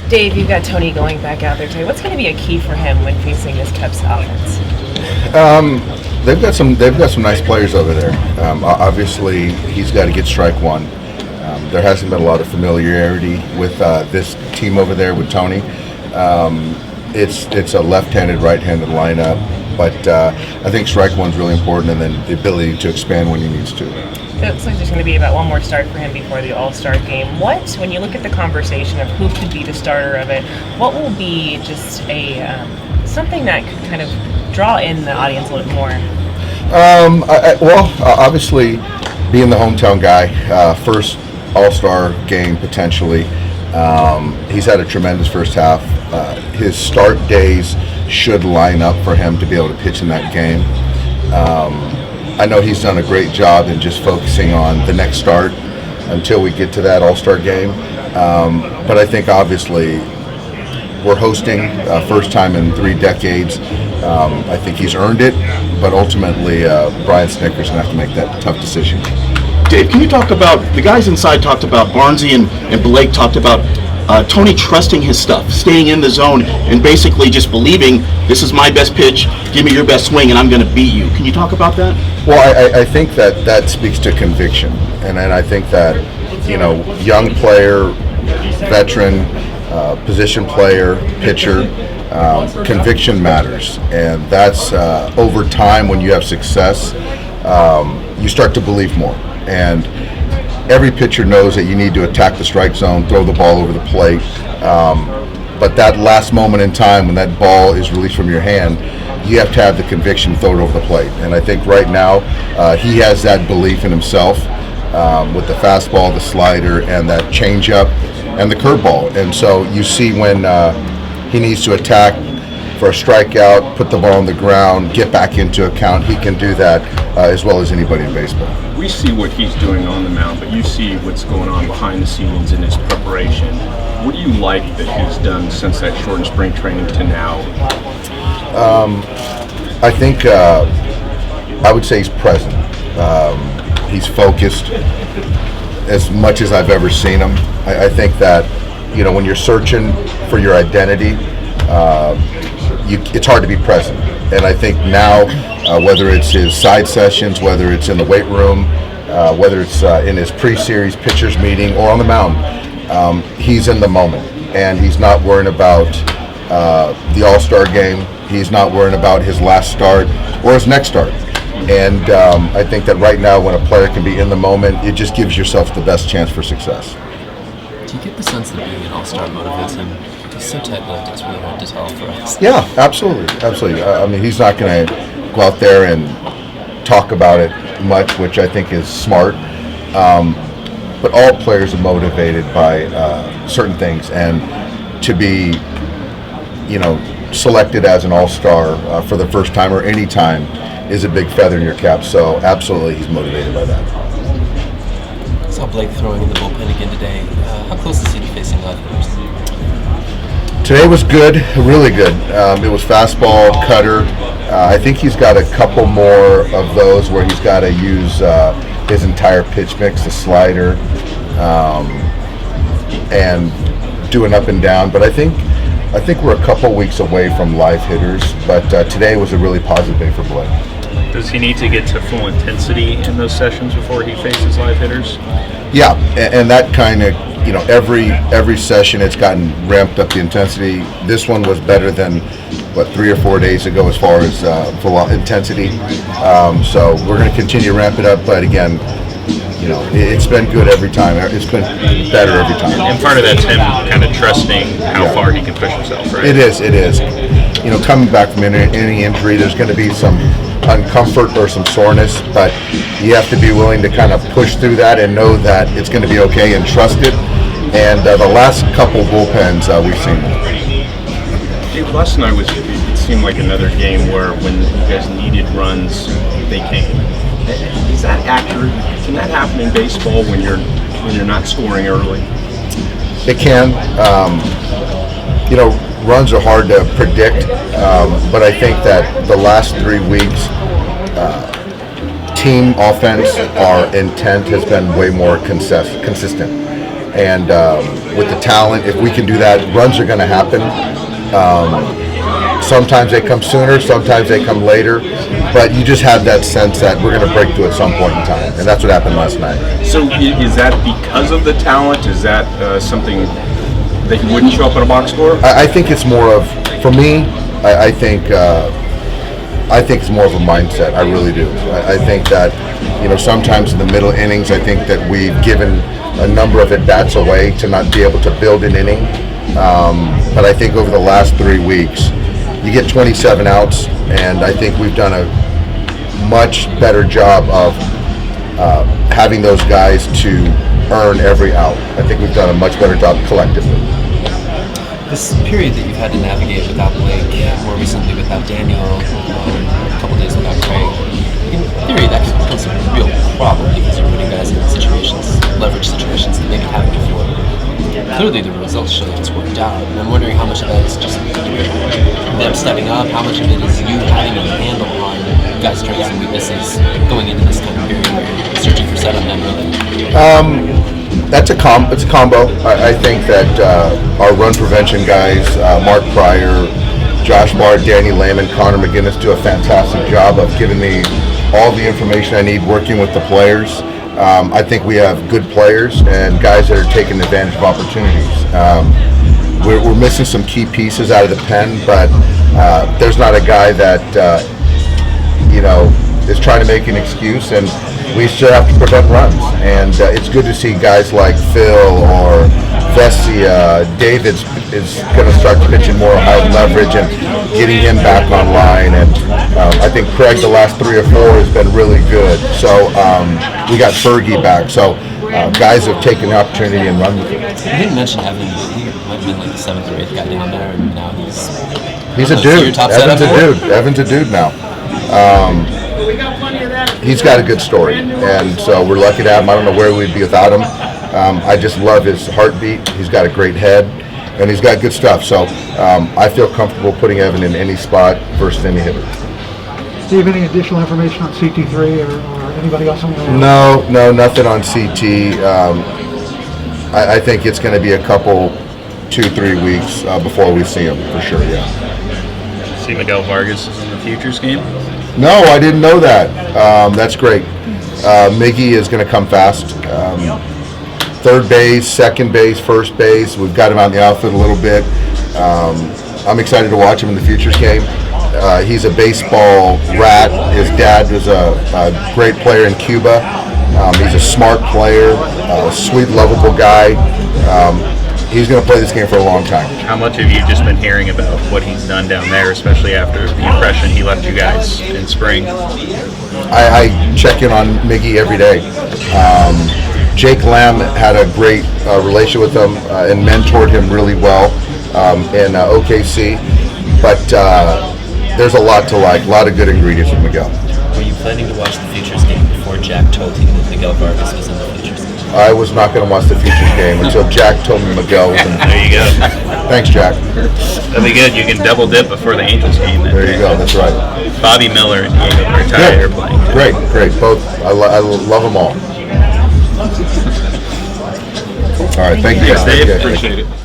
Dave, you've got Tony going back out there today. What's going to be a key for him when facing this Cubs offense? They've got some nice players over there. Obviously, he's got to get strike one. There hasn't been a lot of familiarity with this team over there with Tony. It's a left-handed, right-handed lineup, but I think strike one's really important, and then the ability to expand when he needs to. It looks like there's going to be about one more start for him before the All-Star Game. When you look at the conversation of who could be the starter of it, what will be just something that could kind of draw in the audience a little bit more? Obviously, being the hometown guy, first All-Star Game potentially. He's had a tremendous first half. His start days should line up for him to be able to pitch in that game. I know he's done a great job in just focusing on the next start until we get to that All-Star Game. But I think obviously we're hosting first time in 3 decades. I think he's earned it, but ultimately Brian Snitker's going to have to make that tough decision. Dave, can you talk about, the guys inside talked about, Barnesy and Blake talked about Tony trusting his stuff, staying in the zone, and basically just believing this is my best pitch, give me your best swing, and I'm going to beat you. Can you talk about that? Well, I think that speaks to conviction, and I think that, young player, veteran, position player, pitcher, conviction matters, and that's over time when you have success, you start to believe more. And every pitcher knows that you need to attack the strike zone, throw the ball over the plate. But that last moment in time when that ball is released from your hand, you have to have the conviction to throw it over the plate. And I think right now he has that belief in himself with the fastball, the slider, and that changeup and the curveball. And so you see when he needs to attack for a strikeout, put the ball on the ground, get back into a count, he can do that as well as anybody in baseball. We see what he's doing on the mound, but you see what's going on behind the scenes in his preparation. What do you like that he's done since that shortened spring training to now? I think I would say he's present. He's focused as much as I've ever seen him. I think that, when you're searching for your identity, it's hard to be present. And I think now, whether it's his side sessions, whether it's in the weight room, whether it's in his pre-series pitchers meeting or on the mound, he's in the moment. And he's not worrying about the All-Star Game. He's not worrying about his last start or his next start. And I think that right now when a player can be in the moment, it just gives yourself the best chance for success. Do you get the sense that being an All-Star motivates him? He's so tight-lipped, it's really hard to tell for us. Yeah, absolutely. I mean, he's not going to go out there and talk about it much, which I think is smart. But all players are motivated by certain things, and to be, selected as an All-Star for the first time or any time is a big feather in your cap. So absolutely, he's motivated by that. I saw Blake throwing in the bullpen again today. How close is he to facing live hitters? Today was good, really good. It was fastball, cutter. I think he's got a couple more of those where he's got to use his entire pitch mix, the slider, and do an up and down. But I think we're a couple weeks away from live hitters. But today was a really positive day for Blake. Does he need to get to full intensity in those sessions before he faces live hitters? Yeah, and that kind of, every session it's gotten ramped up the intensity. This one was better than, 3 or 4 days ago as far as full intensity. So we're going to continue to ramp it up, but again, it's been good every time. It's been better every time. And part of that's him kind of trusting how far he can push himself, right? It is. Coming back from any injury, there's going to be some uncomfort or some soreness, but you have to be willing to kind of push through that and know that it's going to be okay and trust it. And the last couple bullpens we've seen. Dave, last night it seemed like another game where when you guys needed runs, they came. Is that accurate? Can that happen in baseball when you're not scoring early? It can. Runs are hard to predict, but I think that the last 3 weeks, team offense, our intent has been way more consistent. And with the talent, if we can do that, runs are going to happen. Sometimes they come sooner, sometimes they come later, but you just have that sense that we're going to break through at some point in time, and that's what happened last night. So is that because of the talent? Is that something that you wouldn't show up at a box score? I think it's more of, for me, I think it's more of a mindset. I really do. I think that, sometimes in the middle innings, I think that we've given a number of at-bats away to not be able to build an inning. But I think over the last 3 weeks, you get 27 outs, and I think we've done a much better job of having those guys to earn every out. I think we've done a much better job collectively. This period that you've had to navigate without Blake, more recently without Daniel, a couple days without Craig, in theory that becomes a real problem because you're putting guys in situations, leverage situations that maybe haven't before. Clearly the results show that it's worked out, and I'm wondering how much of that is just them stepping up, how much of it is you having a handle on guys' strengths and weaknesses going into this kind of period where you're searching for set on them really. It's a combo. I think that our run prevention guys, Mark Pryor, Josh Bard, Danny Lehman, Connor McGinnis do a fantastic job of giving me all the information I need working with the players. I think we have good players and guys that are taking advantage of opportunities. We're missing some key pieces out of the pen, but there's not a guy that is trying to make an excuse, and we still have to prevent runs. And it's good to see guys like Phil or Vesia. David is going to start pitching more high leverage and getting him back online. And I think Craig, the last 3 or 4, has been really good. So we got Fergie back. So guys have taken the opportunity and run with it. You didn't mention Evan, but he might have been like the 7th or 8th guy down there, and now he's a dude. Evan's a dude. Evan's a dude now. He's got a good story, and so we're lucky to have him. I don't know where we'd be without him. I just love his heartbeat. He's got a great head, and he's got good stuff. So I feel comfortable putting Evan in any spot versus any hitter. Steve, any additional information on CT3 or anybody else on the line? No, nothing on CT. I think it's going to be a couple, 2-3 weeks before we see him for sure. Yeah. See Miguel Vargas is in the Futures game? No, I didn't know that. That's great. Miggy is going to come fast. Third base, second base, first base. We've got him out in the outfield a little bit. I'm excited to watch him in the Futures game. He's a baseball rat. His dad was a great player in Cuba. He's a smart player, a sweet, lovable guy. He's going to play this game for a long time. How much have you just been hearing about what he's done down there, especially after the impression he left you guys in spring? I check in on Miggy every day. Jake Lamb had a great relation with him and mentored him really well in OKC. But there's a lot to like, a lot of good ingredients with Miguel. Were you planning to watch the Futures game before Jack told you that Miguel Vargas was in the Futures game? I was not going to watch the Futures game until Jack told me Miguel was in the There you go. Thanks, Jack. That'll be good. You can double dip before the Angels game. There you go. That's right. Bobby Miller and Diego Hurtado are playing. Great. Both. I love them all. All right. Thank you. Thanks, Dave. Yeah, Appreciate it.